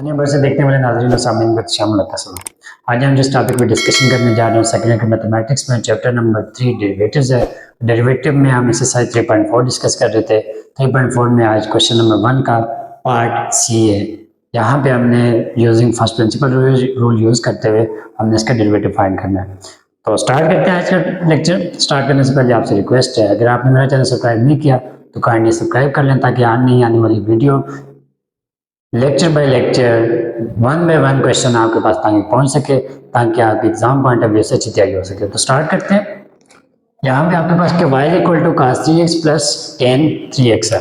Number से देखने वाले नाज़रीन और सामीन को शामिल तस्वीर। आज हम जिस टॉपिक पर डिस्कशन करने जा रहे हैं सेकेंड मैथमेटिक्स में चैप्टर नंबर 3 डेरिवेटिव्स है। डेरिवेटिव में हम एक्सरसाइज 3.4 डिस्कस कर रहे थे। 3.4 में आज क्वेश्चन नंबर 1 का पार्ट सी है। यहाँ पे हमने using first principle rule use करते हुए हमने इसका डेरिवेटिव फाइंड करना है। तो स्टार्ट करते हैं आज का लेक्चर। स्टार्ट करने से पहले आपसे रिक्वेस्ट है, अगर आपने मेरा चैनल सब्सक्राइब नहीं किया तो काइंडली सब्सक्राइब कर लें ताकि आने वाली video lecture by lecture 1 by 1 question आपके पास ताकि पहुंच सके, ताकि आपकी एग्जाम पॉइंट ऑफ व्यू से अच्छी तैयारी हो सके। तो स्टार्ट करते हैं। यहाँ पे आपके पास y equal to cos 3x plus tan 3x है।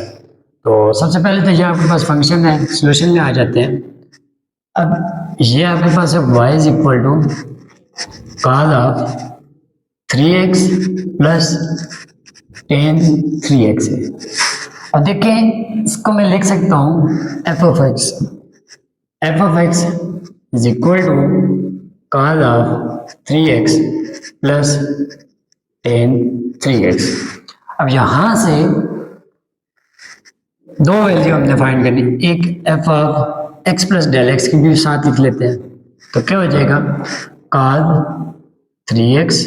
तो सबसे पहले तो ये आपके पास फंक्शन है, सोल्यूशन में आ जाते हैं। अब ये आपके पास है y is equal to cos of 3x plus tan 3x है। अब देखें, इसको मैं लिख सकता हूँ f of x is equal to cos of 3x plus tan 3x। अब यहां से दो वैल्यू हमने फाइंड करनी, एक f of x plus del x की भी साथ लिख लेते हैं। तो क्या हो जाएगा cos 3x।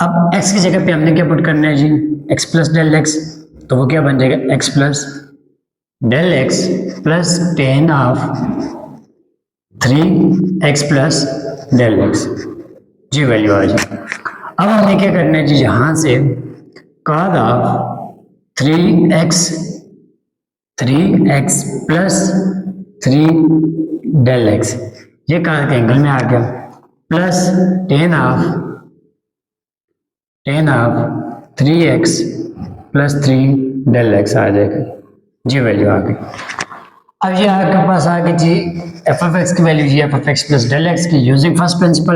अब x की जगह पे हमने क्या पुट करना है जी, x प्लस डेल x, तो वो क्या बन जाएगा x plus del x plus tan of 3x plus del x, जी वैल्यू आ जाए। अब हमें क्या करना है जी, यहां से cos of 3x plus 3 del x, ये cos के एंगल में आ गया, plus tan of 3x plus 3 del x आ जाएगा, जी वैल्यू आ गई। अब ये आपके पास आ गई जी एफ ऑफ एक्स की वैल्यू, जी f of x plus del x की using first principle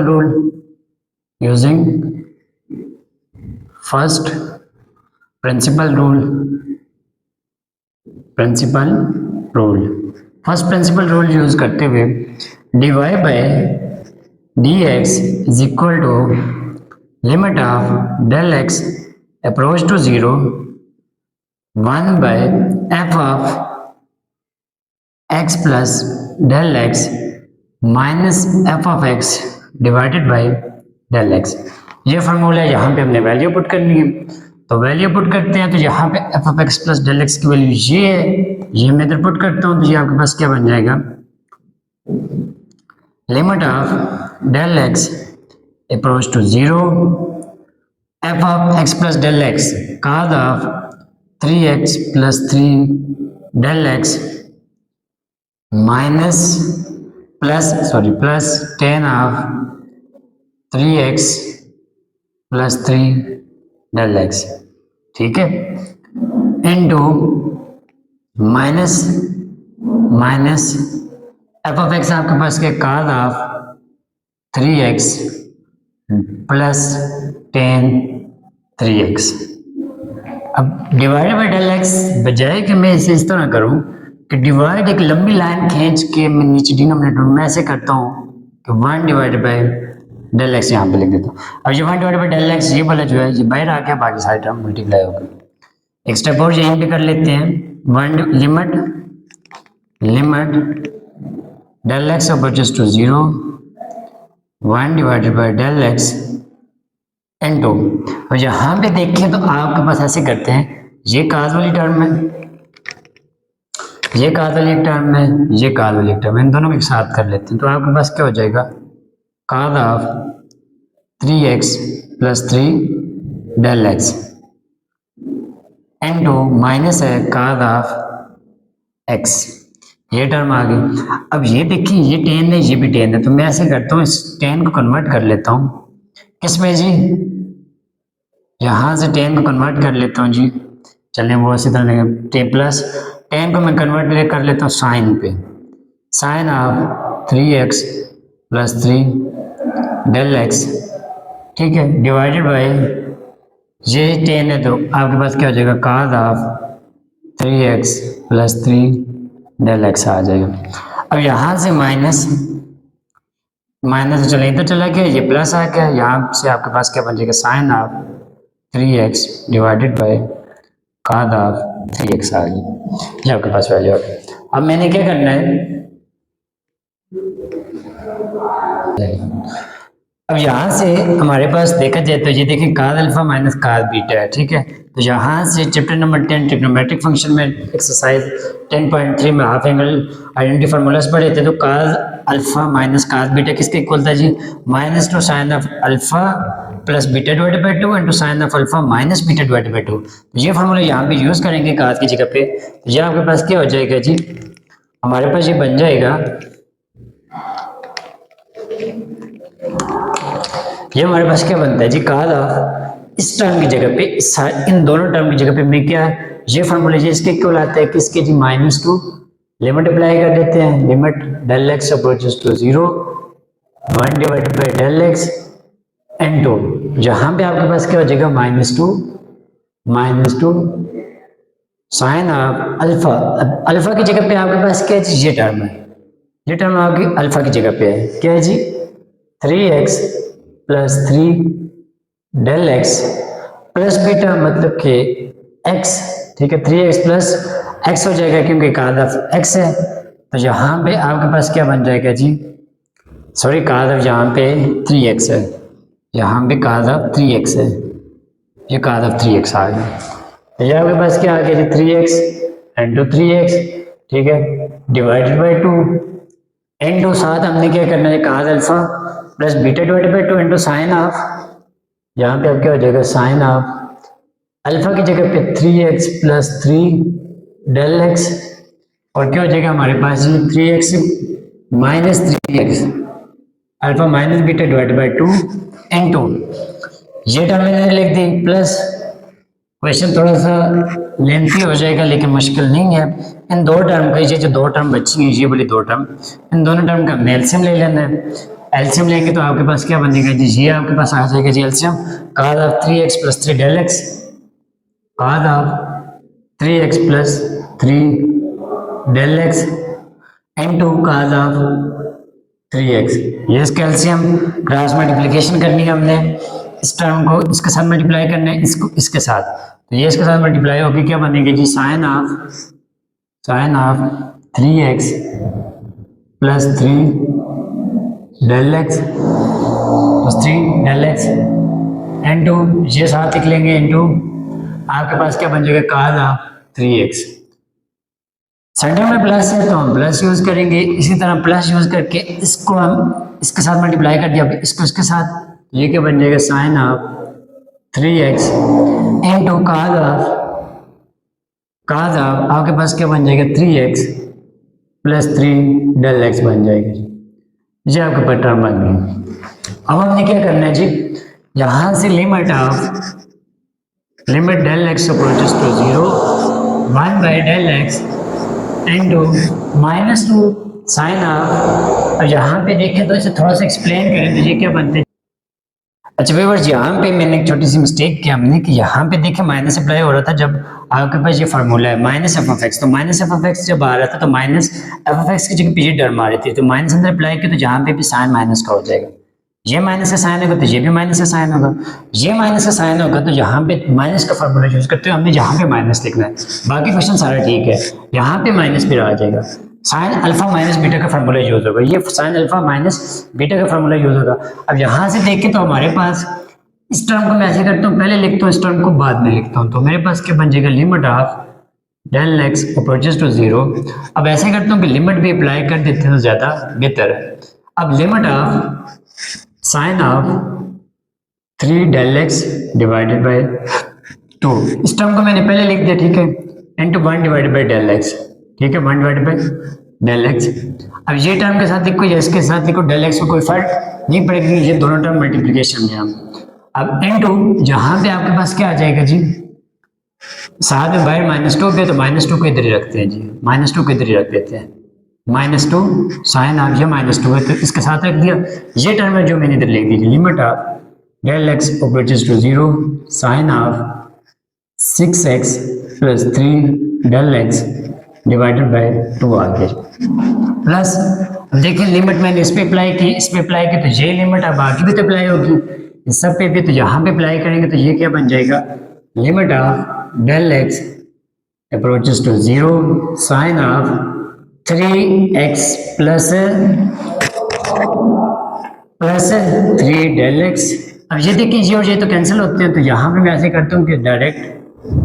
rule use करते हुए dy by d x is equal to limit of del x approach to 0 1 by f of x plus del x minus f of x divided by del x. ये formula है, यहाँ पे हमने value put करनी है। तो value put करते हैं, तो यहाँ पे f of x plus del x की वैल्यू ये है, ये मैं इधर पुट करता हूँ, तो ये आपके पास क्या बन जाएगा, limit of del x approach to 0 f of x plus del x cos of 3x plus 3 del x minus plus tan of 3x plus 3 del x, ठीक है, into minus f of x आपके पास के cos of 3x plus ten 3x। अब divided by del x, बजाय कि मैं इसे इस तरह करूं कि डिवाइड एक लंबी लाइन खींच के मैं नीचे डिनोमिनेटर में ऐसे करता हूँ कि 1 डिवाइडेड बाई डेल एक्स यहाँ पे लिख देता हूँ। अब ये 1 डिवाइडेड बाई डेल एक्स ये वाला जो है ये बाहर आ गया, बाकी सारी टर्म मल्टीप्लाई होगा। एक स्टेप और यहीं पे कर लेते हैं, limit del x approaches to 0 1 divided by del x into, और यहाँ पे देखें तो आपके पास ऐसे करते हैं, ये cos वाली टर्म है, ये cos वाली टर्म है, ये cos वाली टर्म है, इन दोनों को एक साथ कर लेते हैं। तो आपके पास क्या हो जाएगा, cos of 3x plus 3 del x into minus है cos ऑफ x, ये टर्म आ गई। अब ये देखिए, ये टेन है, ये भी टेन है, तो मैं ऐसे करता हूँ, इस टेन को कन्वर्ट कर लेता हूँ किसमें जी, यहाँ से टेन को कन्वर्ट कर लेता हूँ जी, चलें वो इसी तरह टेन प्लस टेन को मैं कन्वर्ट कर लेता हूँ साइन पे, sine of 3x plus 3 del x, ठीक है, डिवाइडेड बाई ये टेन है, तो आपके पास क्या हो जाएगा, cos of 3x plus 3 del x आ जाएगा। अब यहाँ से माइनस चले इधर चला गया, ये प्लस आ गया, यहाँ से आपके पास क्या बन जाएगा, sine of 3x divided by cos of 3x आ गई, ये आपके पास वैल्यू आ गई। अब मैंने क्या करना है, अब यहाँ से हमारे पास देखा जाए तो ये देखिए cos alpha minus cos beta है, ठीक है। तो यहाँ से चैप्टर नंबर 10 ट्रिग्नोमेट्रिक फंक्शन में एक्सरसाइज 10.3 में हाफ एंगल आइडेंटिटी फार्मूलास पढ़े थे। तो cos alpha minus cos beta किसके इक्वल था जी, minus two sine of alpha plus beta divided by 2 into sine of alpha minus beta divided by 2। तो ये फार्मूला यहाँ पे यूज करेंगे cos की जगह पे। तो ये आपके पास क्या हो जाएगा जी, हमारे पास ये बन जाएगा, ये हमारे पास क्या बनता है जी, cos ऑफ इस टर्म की जगह पे इन दोनों टर्म की जगह पे मैं क्या ये फार्मूला जी इसके इक्वल आता है किसके जी, माइनस टू लिमिट अप्लाई कर देते हैं, limit del x approaches to 0 1 divided by del x into. जहां पे आपके पास क्या हो जाएगा, minus two sine of alpha. Alpha की जगह पे आपके पास क्या है, ये टर्म है, ये टर्म आपकी अल्फा की जगह पे है, क्या है जी 3x plus 3 del x plus beta मतलब कि x, ठीक है 3x प्लस x हो जाएगा क्योंकि cos ऑफ x है। तो यहाँ पे आपके पास क्या बन जाएगा जी, सॉरी cos ऑफ यहाँ पे 3x है, यहाँ पे cos ऑफ 3x है, ये cos ऑफ 3x आ गया। तो ये आपके पास क्या आ गया जी 3x इंटू 3x, ठीक है डिवाइडेड बाई 2 इंटू साथ हमने क्या करना है cos alpha plus beta divided by 2 into sine of, यहाँ पे अब क्या हो जाएगा साइन ऑफ अल्फा की जगह पे 3x प्लस 3 डेल एक्स और क्या हो जाएगा हमारे पास ये 3x minus 3x alpha minus beta divided by 2 into ये टर्म मैंने लिख दी प्लस, क्वेश्चन थोड़ा सा लेंथी हो जाएगा लेकिन मुश्किल नहीं है। इन दो टर्म का, ये जो दो टर्म बची हैं ये वाली दो टर्म, इन दोनों टर्म का हमने एलसीएम ले लेना है। एलसीएम लेंगे तो आपके पास क्या बनेगा जी, ये आपके पास आ जाएगा जी LCM cos of 3x plus 3 del x, cos of 3x plus 3 del x into cos of 3x। ये इसका एलसीएम क्रॉस मल्टीप्लिकेशन करनी है हमने, इस टर्म को इसके साथ मल्टीप्लाई करना है, इसको इसके साथ, तो ये इसके साथ मल्टीप्लाई होगी क्या बनेगी जी sine of 3x plus 3 del x plus 3 del x into ये साथ लिख लेंगे इंटू आपके पास क्या बन जाएगा cos ऑफ 3x। सेंटर में प्लस है तो हम प्लस यूज करेंगे, इसी तरह प्लस यूज करके इसको हम इसके साथ मल्टीप्लाई कर दिया, इसको इसके साथ, ये क्या बन जाएगा sine of 3x into cos of आपके पास क्या बन जाएगा 3x प्लस 3 डेल एक्स बन जाएगा, ये आपके पास टर्म बन गई। अब हमने क्या करना है जी, यहाँ से limit del x approaches to 0 1 by del x into minus 2 sine of, और यहाँ पे देखें तो इसे थोड़ा सा एक्सप्लेन करें तो ये क्या बनते हैं। अच्छा व्यूअर्स, यहाँ पे मैंने एक छोटी सी मिस्टेक किया हमने कि यहाँ पे देखें माइनस अप्लाई हो रहा था जब आपके पास ये फार्मूला है माइनस एफ ऑफ एक्स, तो माइनस एफ ऑफ एक्स जब आ रहा था तो माइनस एफ ऑफ एक्स की जगह पे ये टर्म आ रही थी, तो माइनस अंदर अप्लाई किया तो यहाँ पे भी साइन माइनस का हो जाएगा, ये माइनस का साइन होगा तो ये भी माइनस का साइन होगा, ये माइनस का साइन होगा तो यहाँ पे माइनस का फार्मूला यूज करते हुए हमने यहाँ पे माइनस लिखना है, बाकी क्वेश्चन सारा ठीक है, यहाँ पे माइनस फिर आ जाएगा, साइन अल्फा माइनस बीटा का फार्मूला यूज होगा, ये साइन अल्फा माइनस बीटा का फार्मूला यूज होगा। अब यहाँ से देखें तो हमारे पास इस टर्म को मैं ऐसे करता हूँ, पहले लिखता हूँ इस टर्म को बाद में लिखता हूँ, तो मेरे पास क्या बन जाएगा limit of del x approaches to 0। अब ऐसे करता हूँ कि लिमिट भी अप्लाई कर देते हैं तो ज़्यादा बेहतर है। अब limit of sine of 3 del x divided by 2, इस टर्म को मैंने पहले लिख दिया, ठीक है, into 1 divided by del x, ठीक है 1 डिवाइडेड बाई डेल एक्स। अब ये टर्म के साथ लिखो या इसके साथ लिखो, डेल एक्स को कोई फर्क नहीं पड़ेगा, ये दोनों टर्म मल्टीप्लिकेशन में हम। अब इनटू जहां पे आपके पास क्या आ जाएगा जी, साथ में बाहर -2 पे, तो -2 को इधर ही रखते हैं जी, -2 को इधर ही रख देते हैं, -2 साइन ऑफ ये -2 है तो इसके साथ रख दिया, ये टर्म है जो मैंने इधर लिख दी, limit of del x approaches to 0 sine of 6x plus 3 del x divided by 2 आ गया, प्लस देखिए लिमिट मैंने इस पे अप्लाई की, इस पे अप्लाई की, तो ये लिमिट अब बाकी भी तो अप्लाई होगी, इस सब पे भी, तो यहाँ पे अप्लाई करेंगे तो ये क्या बन जाएगा limit of del x approaches to 0 sine of 3x plus plus 3 del x. अब ये देखिए ये और ये तो कैंसिल होते हैं, तो यहाँ पे मैं ऐसे करता हूँ कि डायरेक्ट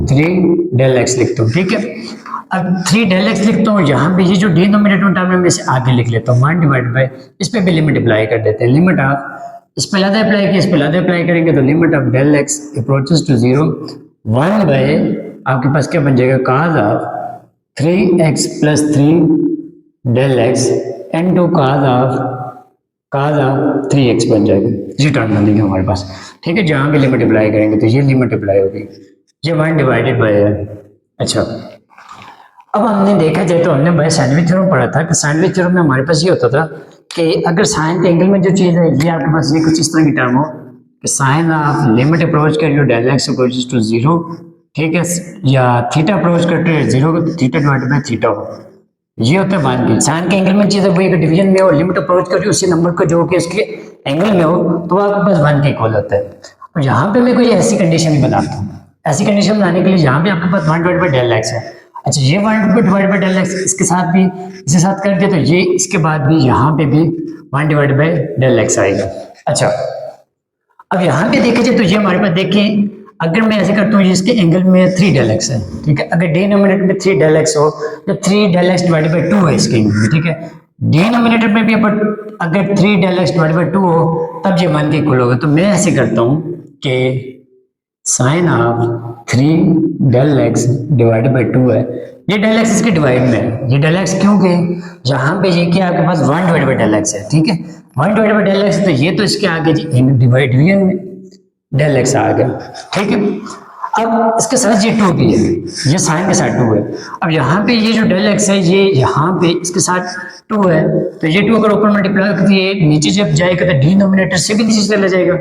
3 डेल एक्स लिखता हूँ, ठीक है। अब 3 डेल एक्स लिखता हूँ, यहाँ पे ये जो डिनोमिनेटर टर्म है मैं इसे आगे लिख लेता हूँ 1 डिवाइड बाई, इस पे भी लिमिट अप्लाई कर देते हैं, लिमिट ऑफ, इस पे लादा अप्लाई किया, इस पे लादा अप्लाई करेंगे तो limit of del x approaches to 0 1 by आपके पास क्या बन जाएगा, cos of 3x plus 3 del x into cos of 3x बन जाएगा। ये टर्म बनेगी हमारे पास, ठीक है। जहाँ भी लिमिट अप्लाई करेंगे तो ये लिमिट अप्लाई होगी, ये 1 डिवाइडेड बाय है। अच्छा, अब हमने देखा जाए तो हमने भाई सैंडविच थ्योरम पढ़ा था कि सैंडविच थ्योरम में हमारे पास ये होता था कि अगर साइन के एंगल में जो चीज़ है ये आपके पास ये कुछ इस तरह की टर्म हो कि साइन ऑफ लिमिट अप्रोच कर डेल एक्स अप्रोचेस टू 0, ठीक है, या थीटा अप्रोच करते हैं 0 को थीटा डिवाइडेड बाय थीटा हो, ये होता है मान के साइन के एंगल में चीज़ है वही अगर डिवीजन में हो, लिमिट अप्रोच कर उसी नंबर को जो कि उसके एंगल में हो तो आपके पास 1 के इक्वल होता है। और यहाँ पे मैं कोई ऐसी कंडीशन ही बताता हूँ, ऐसी कंडीशन बनाने के लिए यहाँ पे आपके पास 1 डिवाइड बाई डेल एक्स है। अच्छा, ये 1 डिवाइड बाई डेल एक्स इसके साथ भी इसके साथ कर दिया तो ये इसके बाद भी यहाँ पे भी 1 डिवाइड बाई डेल एक्स आएगा। अच्छा, अब यहाँ पे देखा जाए तो ये हमारे पास देखें, अगर मैं ऐसे करता हूँ इसके एंगल में 3 डेल एक्स है, ठीक है, अगर डिनोमिनेटर में 3 डेल एक्स हो तो 3 डेल एक्स डिवाइडेड बाई 2 है इसके एंगल में, ठीक है। डिनोमिनेटर में भी अगर 3 डेल एक्स डिवाइडेड बाई 2 हो तब ये 1 के इक्वल होगा। तो मैं ऐसे करता हूँ कि sine of 3 del x divided by 2 है, ये डेल एक्स इसके डिवाइड में है, ये डेल एक्स क्योंकि यहाँ पे ये क्या आपके पास 1 डिवाइड बाई डेल एक्स है, ठीक है, 1 डिवाइड बाई डेल एक्स, तो ये तो इसके आगे डिवीजन में डेल एक्स आ गया, ठीक है। अब इसके साथ ये 2 भी है, ये साइन के साथ 2 है। अब यहाँ पे ये जो डेल एक्स है ये यहाँ पे इसके साथ 2 है, तो ये 2 अगर ऊपर मल्टीप्लाई करती है नीचे जब जाएगा तो डिनोमिनेटर से भी नीचे चला जाएगा,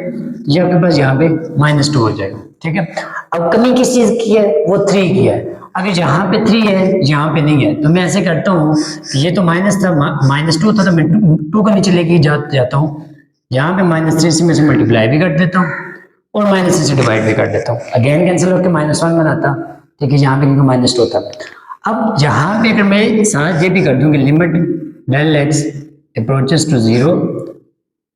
ये आपके पास यहाँ पे -2 हो जाएगा, ठीक है। अब कमी किस चीज की है, वो 3 की है। अगर यहाँ पे 3 है यहाँ पे नहीं है तो मैं ऐसे करता हूँ कि ये तो माइनस था, -2 था तो मैं 2 को नीचे लेके जाता हूँ, यहाँ पे -3 से मैं इसे मल्टीप्लाई भी कर देता हूँ और -3 से डिवाइड भी कर देता हूँ, अगेन कैंसिल होकर -1 बनाता, ठीक है, यहाँ पे -2 था। अब यहाँ पे अगर मैं साथ ये भी कर दूँ कि limit del x approaches to 0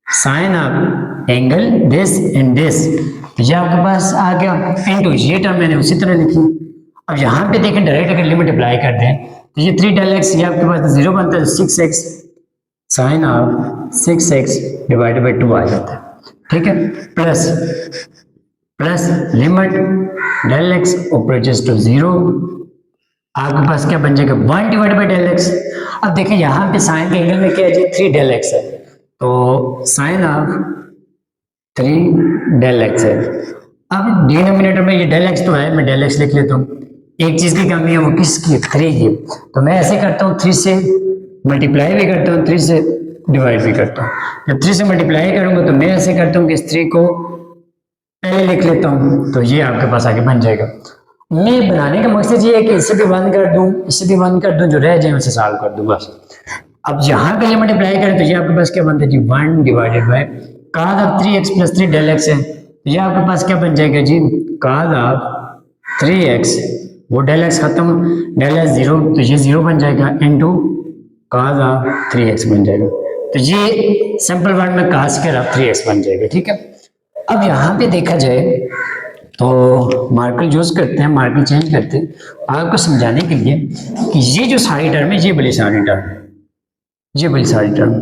sine of angle this and this, ये आपके पास आ गया इनटू ये टर्म मैंने उसी तरह लिखी। अब यहाँ पे देखें डायरेक्ट अगर लिमिट अप्लाई कर दें तो ये 3 डेल एक्स ये आपके पास 0 बनता है, 6x sine of 6x divided by 2 आ जाता है, ठीक है, plus limit del x approaches to 0 आपके पास क्या बन जाएगा 1 डिवाइड बाई डेल एक्स। अब देखें यहाँ पे साइन के एंगल में क्या है जी 3 डेल एक्स है, तो साइन ऑफ 3 डेल एक्स है। अब डिनोमिनेटर में ये डेल एक्स तो है, मैं डेल एक्स लिख लेता हूँ, एक चीज की कमी है वो किसकी, 3 की, तो मैं ऐसे करता हूँ 3 से मल्टीप्लाई भी करता हूँ 3 से डिवाइड भी करता हूँ। जब 3 से मल्टीप्लाई करूंगा तो मैं ऐसे करता हूँ कि इस 3 को पहले लिख लेता हूँ, तो ये आपके पास आगे बन जाएगा। मैं बनाने का मकसद ये है कि इसे भी बंद कर दूं, इसे भी बंद कर दूं, जो रह जाए उसे सॉल्व कर दूं बस। अब यहाँ पे ये मल्टीप्लाई करें तो ये आपके पास क्या बनता है जी 1 divided by cos of 3x plus 3 del x है, ये आपके पास क्या बन जाएगा जी cos ऑफ 3x, वो डेल एक्स खत्म, डेल एक्स 0 तो ये 0 बन जाएगा इनटू cos ऑफ 3x बन जाएगा, तो ये सिंपल वर्ड में cos स्क्वायर ऑफ 3x बन जाएगा, ठीक है। अब यहाँ पे देखा जाए तो मार्कर यूज करते हैं, मार्कर चेंज करते हैं आपको समझाने के लिए कि ये जो सारी टर्म है ये बड़ी सारी टर्म, ये बड़ी सारी टर्म,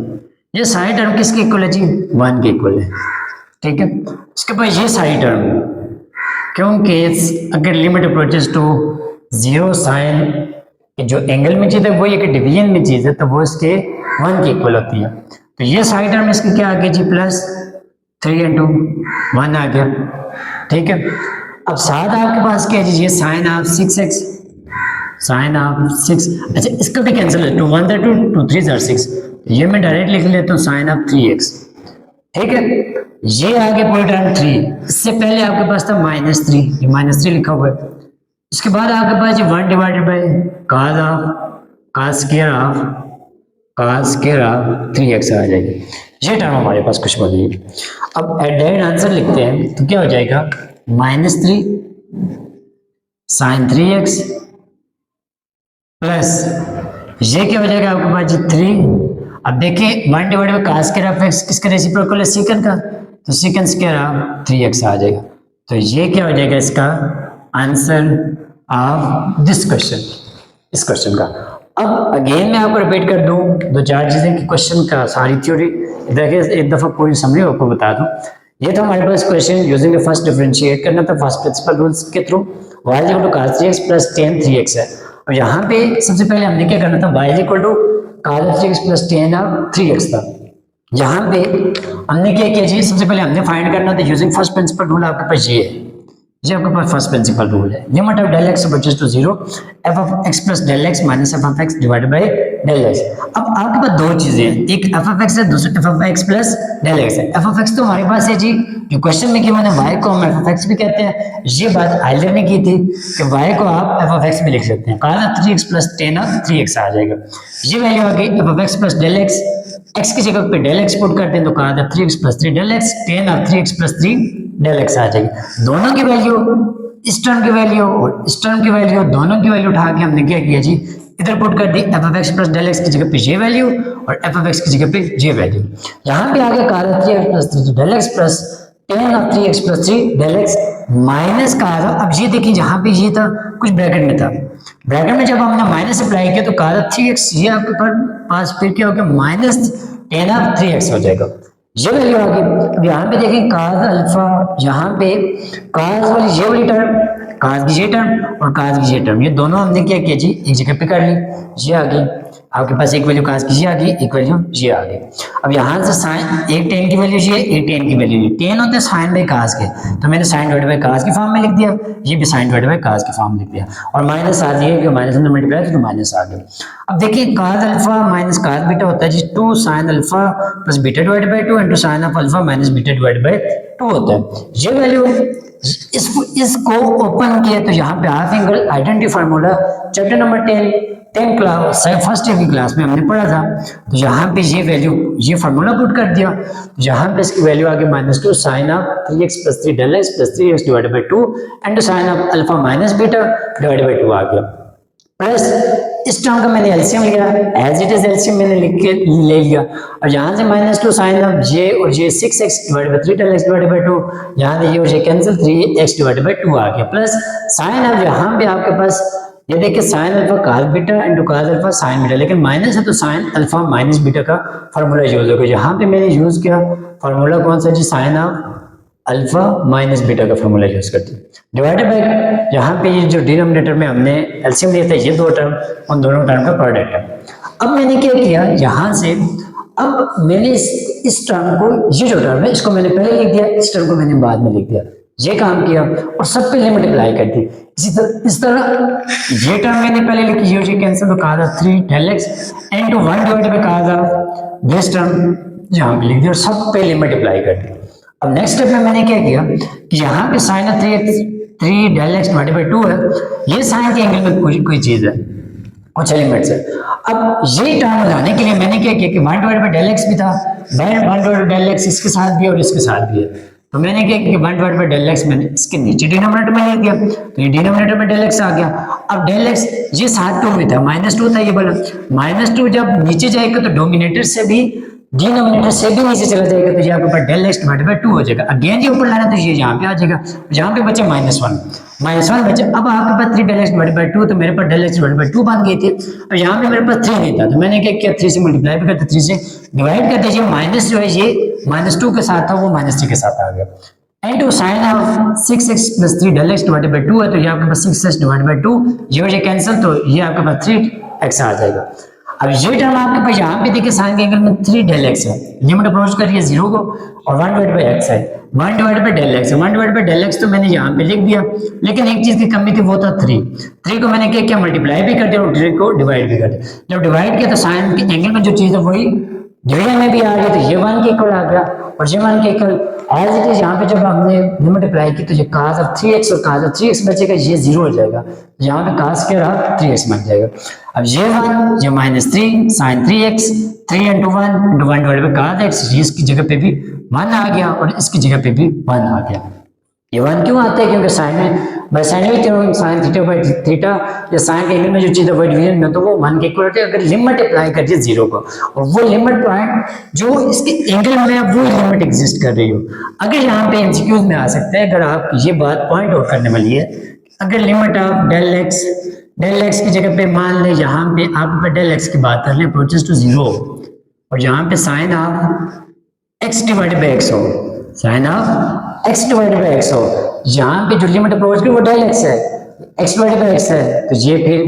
ये सारी टर्म किसके इक्वल है जी 1 के इक्वल है, ठीक है। इसके बाद ये सारी टर्म क्योंकि अगर लिमिट अप्रोचेस टू 0 साइन जो एंगल में चीज है वो एक डिवीजन में चीज है तो वो इसके 1 के इक्वल होती है, तो ये सारी टर्म इसकी क्या आ गया जी प्लस 3 इंटू 1 आ गया, ठीक है। अब साथ आपके पास क्या है जी ये sign of 6x, sine of 6, अच्छा इसका भी कैंसिल है, 2 1 2 2 3 6, ये मैं डायरेक्ट लिख लेता हूँ साइन ऑफ 3x, ठीक है। ये आगे पूरी टर्म 3, इससे पहले आपके पास था -3, ये -3 लिखा हुआ है। इसके बाद आपके पास ये 1 divided by cos square of 3x आ जाएगी, ये टर्म हमारे पास कुछ बनी है। अब डायरेक्ट आंसर लिखते हैं तो क्या हो जाएगा -3 साइन 3x प्लस ये क्या हो जाएगा आपके पास जी 3, अब देखिए 1 divide by cos square of x किसका रेसिप्रोकल है, सीकन का, तो सीकन स्क्वायर ऑफ 3x आ जाएगा। तो ये क्या हो जाएगा इसका आंसर ऑफ दिस क्वेश्चन, इस क्वेश्चन का। अब अगेन मैं आपको रिपीट कर दूं दो चार चीजें कि क्वेश्चन का सारी थ्योरी देखिए एक दफा पूरी समरी आपको बता दूं। ये तो हमारे पास question using the first differentiate करना था फर्स्ट प्रिंसिपल रूल्स के थ्रू, y equal to cos 3x plus tan 3x है। और यहाँ पे सबसे पहले हमने क्या करना था, y equal to cos 3x plus tan 3x था। यहाँ पे हमने क्या किया जी, सबसे पहले हमने फाइंड करना था यूजिंग फर्स्ट प्रिंसिपल रूल, आपके पास ये है, ये आपके पास फर्स्ट प्रिंसिपल रूल है। Limit of del x approaches to 0 f of x plus del x minus f of x divided by del x. अब आपके पास दो चीजें हैं, एक एफ ऑफ एक्स है, दूसरा f of x plus del x है। एफ ऑफ एक्स तो हमारे पास है जी, जो क्वेश्चन में कि मैंने वाई को हम एफ ऑफ एक्स भी कहते हैं, ये बात आइलर ने की थी कि वाई को आप एफ ऑफ एक्स भी लिख सकते हैं, cos 3x plus tan 3x आ जाएगा। ये वैल्यू आ गई f of x plus del x, x की जगह पे डेल एक्स पुट करते हैं तो cos 3x plus 3 del x, tan 3x plus 3 del x आ जाएगी। दोनों की वैल्यू, इस टर्म की वैल्यू और इस टर्म की वैल्यू, दोनों की वैल्यू उठा के हमने क्या किया जी, इधर पुट कर दी f of x plus del x की जगह पे ये वैल्यू और एफ ऑफ एक्स की जगह पे ये वैल्यू। यहाँ पे आ गया cos 3x plus 3 del x plus tan 3x plus 3 del x minus का आ रहा। अब ये देखिए जहाँ पे ये था कुछ ब्रैकेट में था, ब्रैकेट में जब हमने माइनस अप्लाई किया तो cos 3x ये आपके पास फिर क्या हो गया माइनस tan 3x हो जाएगा, ये वैल्यू आ गई। अब यहाँ पे देखें cos अल्फा, यहाँ पे cos वाली ये वाली टर्म, cos की ये टर्म और cos की ये टर्म, ये दोनों हमने क्या किया जी एक जगह पे कर ली, ये आ गई आपके पास, एक वैल्यू cos की ये आ गई, एक वैल्यू ये आ गई। अब यहाँ से साइन, एक tan की वैल्यू ये, एक tan की वैल्यू ये, tan होते हैं साइन बाई cos के, तो मैंने साइन डिवाइड बाई cos की फॉर्म में लिख दिया, ये भी साइन डिवाइड बाई cos की फॉर्म में लिख दिया, और माइनस आ गई कि माइनस में मल्टीप्लाई तो माइनस आ गया। अब देखिए cos alpha minus cos beta होता है जी 2 sin alpha plus beta divide by 2 into sine of alpha minus beta divide by 2 होता है। ये वैल्यू इसको ओपन किया तो यहाँ पे half angle identity formula chapter number 10 class first year की क्लास में हमने पढ़ा था, तो यहाँ पे ये वैल्यू, ये फार्मूला पुट कर दिया, तो यहाँ पे इसकी वैल्यू आ गई -2 sin of 3x plus 3 del x plus 3x divided by 2 and sine of alpha minus beta divided by 2 आ गया, प्लस इस टर्म का मैंने एलसीएम लिया, एज इट इज एलसीएम मैंने लिख के ले लिया, और यहाँ से -2 sin ऑफ जे और j 6x divided by 3 del x divided by 2, यहाँ से ये और ये कैंसिल 3x डिवाइडेड बाई 2 आ गया, प्लस साइन ऑफ यहाँ पे आपके पास ये देखिए sine alpha cos beta into cos alpha sine beta, लेकिन माइनस है तो साइन अल्फा माइनस बीटा का फार्मूला यूज होगा। यहाँ पे मैंने यूज किया फार्मूला कौन सा जी, sine of alpha minus beta का फार्मूला यूज करते हैं, डिवाइडेड बाय यहाँ पे ये जो डिनोमिनेटर में हमने एलसीएम लिया था ये दो टर्म, उन दोनों टर्म का प्रोडक्ट है। अब मैंने क्या किया यहाँ से, अब मैंने इस टर्म को, ये जो टर्म है इसको मैंने पहले लिख दिया, इस टर्म को मैंने बाद में लिख दिया, ये काम किया और सब पे मल्टीप्लाई कर दी। इस तरह ये टर्म मैंने पहले लिखी, ये कैंसिल तो cos 3 del x into 1 divided by cos this term यहाँ पे लिख दिया और सब पे मल्टीप्लाई कर दी। अब नेक्स्ट स्टेप में मैंने क्या किया कि यहाँ पे sin 3 del x divided by 2 है, ये साइन के एंगल में कोई चीज है, कुछ एलिमेंट्स है। अब ये टर्म लाने के लिए मैंने क्या किया कि 1 डिवाइडेड बाय डेल एक्स भी था, 1 डिवाइडेड बाय डेल एक्स इसके साथ भी और इसके साथ भी है, तो मैंने क्या किया 1 डिवाइड बाय डेल एक्स मैंने इसके नीचे डिनोमिनेटर में लिख दिया, तो ये डिनोमिनेटर में डेल एक्स आ गया। अब डेल एक्स ये साथ 2 में था, -2 था, ये बोला -2 जब नीचे जाएगा तो डोमिनेटर से भी डिनोमिनेटर से भी नीचे चला जाएगा, तो यहाँ पे डेल एक्स डिवाइड बाय 2 हो जाएगा। अगेन ये ऊपर लाना तो ये यहाँ पे आ जाएगा, यहाँ पे बचे -1 बचे। अब आपके पास 3 डेल एक्स डिवाइड बाय 2, तो मेरे पास डेल एक्स डिवाइड बाय 2 बन गई थी, और यहाँ पे मेरे पास 3 नहीं था, तो मैंने क्या किया 3 से मल्टीप्लाई भी करते 3 से डिवाइड करते, ये माइनस जो है ये -2 के साथ था वो -3 के साथ आ गया, into sine of 6x plus 3 del x divided by 2 है, तो ये आपके पास 6x डिवाइडेड बाय 2, ये कैंसिल, तो ये आपके पास 3x आ जाएगा। अब ये टर्म आपके पास यहाँ पे देखिए साइन के एंगल में 3 डेल एक्स है, लिमिट अप्रोच करिए 0 को, और 1 डिवाइड बाय x है, 1 डिवाइड बाय डेल एक्स है, 1 डिवाइड बाय डेल एक्स तो मैंने यहाँ पे लिख दिया, लेकिन एक चीज की कमी थी वो था 3 को मैंने क्या किया मल्टीप्लाई भी कर दिया और 3 को डिवाइड भी कर दिया। जब डिवाइड किया तो साइन के एंगल में जो चीज है वही डिवीजन में भी आ गई, तो ये 1 के इक्वल आ गया और ये 1 के इक्वल एज इट इज। यहाँ पे जब हमने लिमिट अप्लाई की तो ये cos 3x और cos 3x बचेगा, ये 0 हो जाएगा, यहाँ पे cos के रहा 3x बन जाएगा। अब ये 1 ये -3 sin 3x 3 into 1 divide by cos x, ये इसकी जगह पे भी 1 आ गया और इसकी जगह पे भी 1 आ गया। ये 1 क्यों आता है क्योंकि साइन में by sine theorem sine theta by theta या साइन के एंगल में जो चीज अवॉइड हुई है ना, तो वो 1 के इक्वल होती है अगर लिमिट अप्लाई करिए 0 को, और वो लिमिट पॉइंट जो इसके एंगल में है वो लिमिट एग्जिस्ट कर रही हो। अगर यहाँ पे एमसीक्यूज में आ सकते हैं, अगर आप ये बात पॉइंट आउट करने वाली है, अगर लिमिट ऑफ डेल एक्स की जगह पे मान ले यहाँ पे आप डेल एक्स की बात कर ले अप्रोचेस टू 0, और यहाँ पे sine of x divided by x हो, sine of x divided by x हो, यहाँ पे जो लिमिट अप्रोच की वो डेल एक्स है, एक्स डिवाइडेड बाय एक्स है, तो ये फिर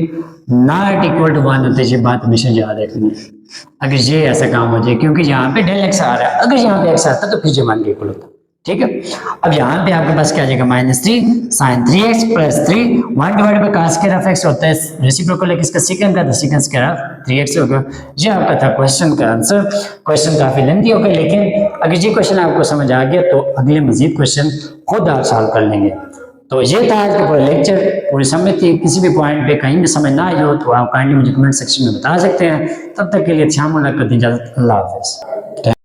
नॉट इक्वल टू 1 होता है। ये बात हमेशा याद रखनी है अगर ये ऐसा काम हो जाए, क्योंकि यहाँ पे डेल एक्स आ रहा है, अगर यहाँ पे एक्स आता तो फिर ये 1 के इक्वल होता। ठीक है, अब यहाँ पे आपके पास क्या आ जाएगा, -3 sin 3x + 3 1 divided by cos square of x होता है रेसिप्रोकल है किसका, सेकंड का, तो सेकंड स्क्वायर ऑफ 3x होगा। ये आपका था क्वेश्चन का आंसर। क्वेश्चन काफी लेंथी होगा, लेकिन अगर ये क्वेश्चन आपको समझ आ गया तो अगले मजीद क्वेश्चन खुद आप सॉल्व कर लेंगे। तो ये था आज का पूरा लेक्चर, पूरी समझ थी। किसी भी पॉइंट पे कहीं भी समझ ना आई हो तो आप काइंडली मुझे कमेंट सेक्शन में बता सकते हैं। तब तक के लिए अच्छा मुलाकात, इजाजत, अल्लाह हाफिज़।